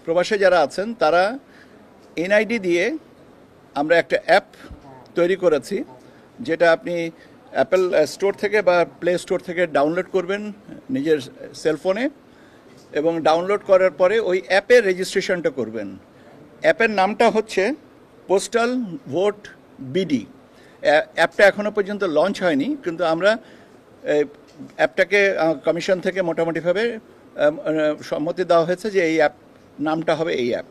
প্রবাসে যারা আছেন তারা এনআইডি দিয়ে আমরা একটা অ্যাপ তৈরি করেছি, যেটা আপনি অ্যাপেল স্টোর থেকে বা প্লে স্টোর থেকে ডাউনলোড করবেন নিজের সেলফোনে, এবং ডাউনলোড করার পরে ওই অ্যাপের রেজিস্ট্রেশনটা করবেন। অ্যাপের নামটা হচ্ছে পোস্টাল ভোট বিডি। অ্যাপটা এখনও পর্যন্ত লঞ্চ হয়নি, কিন্তু আমরা অ্যাপটাকে কমিশন থেকে মোটামুটিভাবে সম্মতি দেওয়া হয়েছে যে এই অ্যাপ নামটা হবে এই অ্যাপ।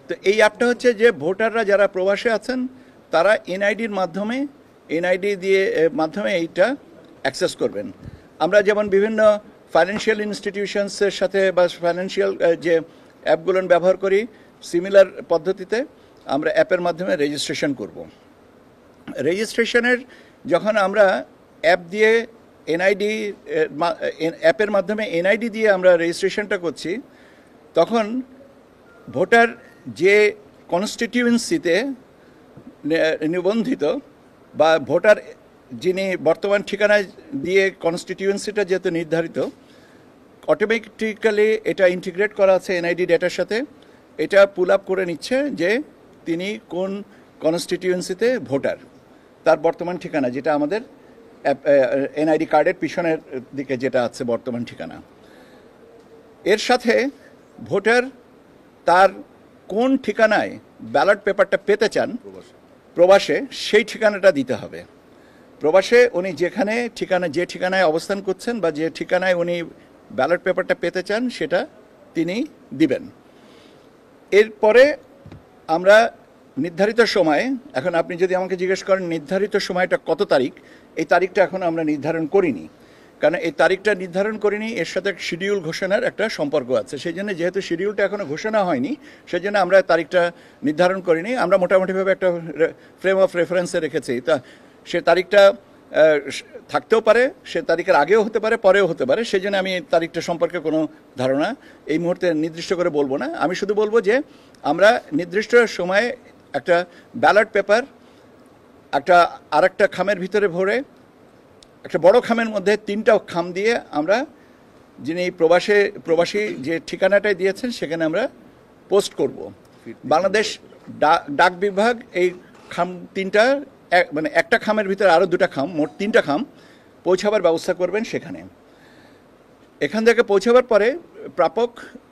তো এই অ্যাপটা হচ্ছে যে ভোটাররা যারা প্রবাসে আছেন তারা এনআইডির মাধ্যমে মাধ্যমে এইটা অ্যাক্সেস করবেন। আমরা যেমন বিভিন্ন ফাইন্যান্সিয়াল ইনস্টিটিউশনসের সাথে বা ফাইন্যান্সিয়াল যে অ্যাপগুলো ব্যবহার করি, সিমিলার পদ্ধতিতে আমরা অ্যাপের মাধ্যমে রেজিস্ট্রেশন করব। রেজিস্ট্রেশনের যখন আমরা অ্যাপ দিয়ে এনআইডি অ্যাপের মাধ্যমে এনআইডি দিয়ে আমরা রেজিস্ট্রেশনটা করছি, তখন ভোটার যে কনস্টিটিউয়েন্সিতে নিবন্ধিত বা ভোটার যিনি বর্তমান ঠিকানায় দিয়ে কনস্টিটিউয়েন্সিটা যেহেতু নির্ধারিত, অটোমেটিক্যালি এটা ইন্টিগ্রেট করা আছে এনআইডি ডেটার সাথে। এটা পুল আপ করে নিচ্ছে যে তিনি কোন কনস্টিটিউয়েন্সিতে ভোটার, তার বর্তমান ঠিকানা, যেটা আমাদের এনআইডি কার্ডের পিছনের দিকে যেটা আছে বর্তমান ঠিকানা। এর সাথে ভোটার তার কোন ঠিকানায় ব্যালট পেপারটা পেতে চান প্রবাসে, সেই ঠিকানাটা দিতে হবে। প্রবাসে উনি যে ঠিকানায় অবস্থান করছেন বা যে ঠিকানায় উনি ব্যালট পেপারটা পেতে চান সেটা তিনি দিবেন। এরপরে আমরা নির্ধারিত সময়ে, এখন আপনি যদি আমাকে জিজ্ঞেস করেন নির্ধারিত সময়টা কত তারিখ, এই তারিখটা এখন আমরা নির্ধারণ করিনি, কারণ এই তারিখটা নির্ধারণ করিনি, এর সাথে শিডিউল ঘোষণার একটা সম্পর্ক আছে। সেই জন্য যেহেতু শিডিউলটা এখনও ঘোষণা হয়নি, সেই জন্য আমরা তারিখটা নির্ধারণ করিনি। আমরা মোটামুটিভাবে একটা ফ্রেম অফ রেফারেন্সে রেখেছি। তা সে তারিখটা থাকতেও পারে, সে তারিখের আগেও হতে পারে, পরেও হতে পারে। সেই জন্য আমি তারিখটা সম্পর্কে কোনো ধারণা এই মুহূর্তে নির্দিষ্ট করে বলবো না। আমি শুধু বলবো যে আমরা নির্দিষ্ট সময়ে একটা ব্যালট পেপার আরেকটা খামের ভিতরে ভরে, একটা বড় খামের মধ্যে 3টা খাম দিয়ে আমরা যিনি প্রবাসী যে ঠিকানাটাই দিয়েছেন সেখানে আমরা পোস্ট করব। বাংলাদেশ ডাক বিভাগ এই খাম 3টা, মানে একটা খামের ভিতরে আরও 2টা খাম, মোট 3টা খাম পৌঁছাবার ব্যবস্থা করবেন সেখানে। এখান থেকে পৌঁছাবার পরে প্রাপক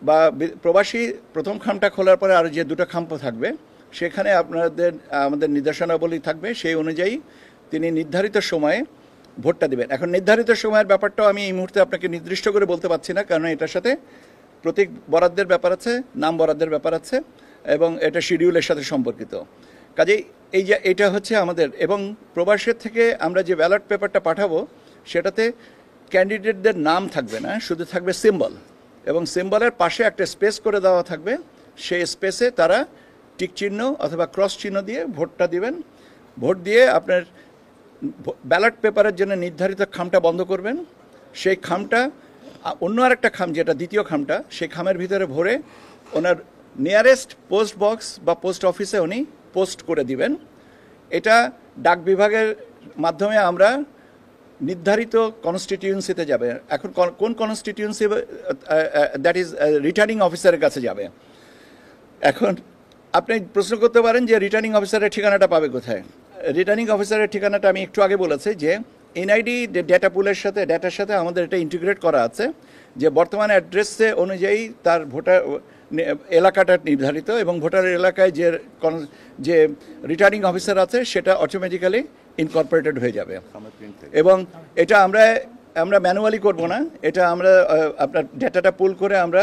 বা প্রবাসী প্রথম খামটা খোলার পরে আরও যে 2টা খাম থাকবে, সেখানে আমাদের নির্দেশনাবলী থাকবে, সেই অনুযায়ী তিনি নির্ধারিত সময়ে ভোটটা দেবেন। এখন নির্ধারিত সময়ের ব্যাপারটাও আমি এই মুহূর্তে আপনাকে নির্দিষ্ট করে বলতে পারছি না, কারণ এটার সাথে প্রতীক বরাদ্দের ব্যাপার আছে, নাম বরাদ্দের ব্যাপার আছে, এবং এটা শিডিউলের সাথে সম্পর্কিত। কাজেই এটা হচ্ছে আমাদের, এবং প্রবাসের থেকে আমরা যে ব্যালট পেপারটা পাঠাবো সেটাতে ক্যান্ডিডেটদের নাম থাকবে না, শুধু থাকবে সিম্বল, এবং সিম্বলের পাশে একটা স্পেস করে দেওয়া থাকবে। সেই স্পেসে তারা টিক চিহ্ন অথবা ক্রস চিহ্ন দিয়ে ভোটটা দিবেন। ভোট দিয়ে আপনার ব্যালট পেপারের জন্য নির্ধারিত খামটা বন্ধ করবেন। সেই খামটা অন্য আরেকটা খাম, যেটা দ্বিতীয় খামটা, সেই খামের ভিতরে ভরে ওনার নিয়ারেস্ট পোস্ট বক্স বা পোস্ট অফিসে উনি পোস্ট করে দিবেন। এটা ডাক বিভাগের মাধ্যমে আমরা নির্ধারিত কনস্টিটিউয়েন্সিতে যাবে। এখন কোন কনস্টিটিউয়েন্সি, দ্যাট ইজ রিটার্নিং অফিসারের কাছে যাবে। এখন আপনি প্রশ্ন করতে পারেন যে রিটার্নিং অফিসারের ঠিকানাটা পাবে কোথায়? রিটার্নিং অফিসারের ঠিকানাটা আমি একটু আগে বলেছি যে এনআইডি ডেটা পুলের সাথে, ডেটার সাথে আমাদের এটা ইন্টিগ্রেট করা আছে, যে বর্তমান অ্যাড্রেসে অনুযায়ী তার ভোটার এলাকাটা নির্ধারিত, এবং ভোটারের এলাকায় যে রিটার্নিং অফিসার আছে সেটা অটোমেটিক্যালি ইনকর্পোরেটেড হয়ে যাবে। এবং এটা আমরা ম্যানুয়ালি করব না, এটা আমরা আপনার ডেটাটা পুল করে আমরা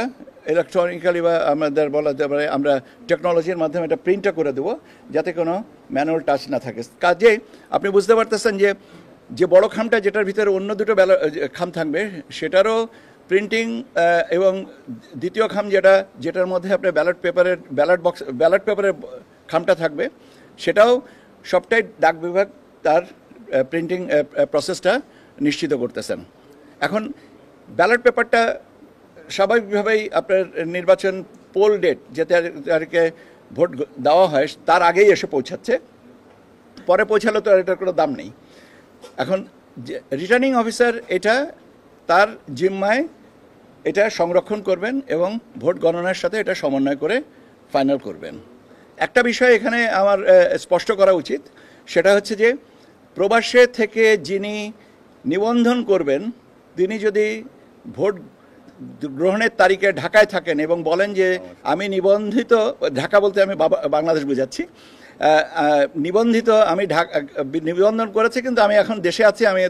ইলেকট্রনিক্যালি বা আমাদের বলা যেতে পারে আমরা টেকনোলজির মাধ্যমে এটা প্রিন্টটা করে দেবো, যাতে কোনো ম্যানুয়াল টাচ না থাকে। কাজে আপনি বুঝতে পারতেছেন যে বড় খামটা, যেটার ভিতরে অন্য 2টো খাম থাকবে, সেটারও প্রিন্টিং, এবং দ্বিতীয় খাম যেটার মধ্যে আপনার ব্যালট পেপারের খামটা থাকবে, সেটাও সবটাই ডাক বিভাগ তার প্রিন্টিং প্রসেসটা নিশ্চিত করতেছেন। এখন ব্যালট পেপারটা স্বাভাবিকভাবেই আপনার নির্বাচন পোল ডেট, যে তারিখে ভোট দেওয়া হয় তার আগেই এসে পৌঁছাচ্ছে, পরে পৌঁছালে তো এটার কোনো দাম নেই। এখন রিটার্নিং অফিসার এটা তার জিম্মায় এটা সংরক্ষণ করবেন এবং ভোট গণনার সাথে এটা সমন্বয় করে ফাইনাল করবেন। একটা বিষয় এখানে আমার স্পষ্ট করা উচিত, সেটা হচ্ছে যে প্রবাসে থেকে যিনি নিবন্ধন করবেন তিনি যদি ভোট গ্রহণের তারিখে ঢাকায় থাকেন এবং বলেন যে আমি নিবন্ধিত, ঢাকা বলতে আমি বাংলাদেশ বুঝাচ্ছি, নিবন্ধিত, আমি নিবন্ধন করেছি কিন্তু আমি এখন দেশে আছি, আমি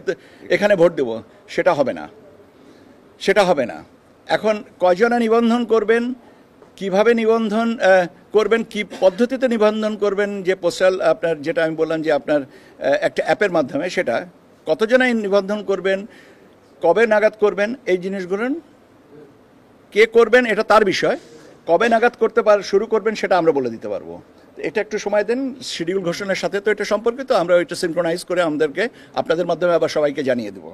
এখানে ভোট দেব, সেটা হবে না, সেটা হবে না। এখন কয়জনা নিবন্ধন করবেন, কিভাবে নিবন্ধন করবেন, কি পদ্ধতিতে নিবন্ধন করবেন, যে পোস্টাল আপনার যেটা আমি বললাম যে আপনার একটা অ্যাপের মাধ্যমে, সেটা কতজনাই নিবন্ধন করবেন, কবে নাগাদ করবেন, এই জিনিসগুলো কে করবেন এটা তার বিষয়, কবে নাগাদ করতে শুরু করবেন সেটা আমরা বলে দিতে পারবো। এটা একটু সময় দেন, শিডিউল ঘোষণার সাথে তো এটা সম্পর্কিত, আমরা এটা সিনক্রোনাইজ করে আমাদেরকে আপনাদের মাধ্যমে আবার সবাইকে জানিয়ে দেবো।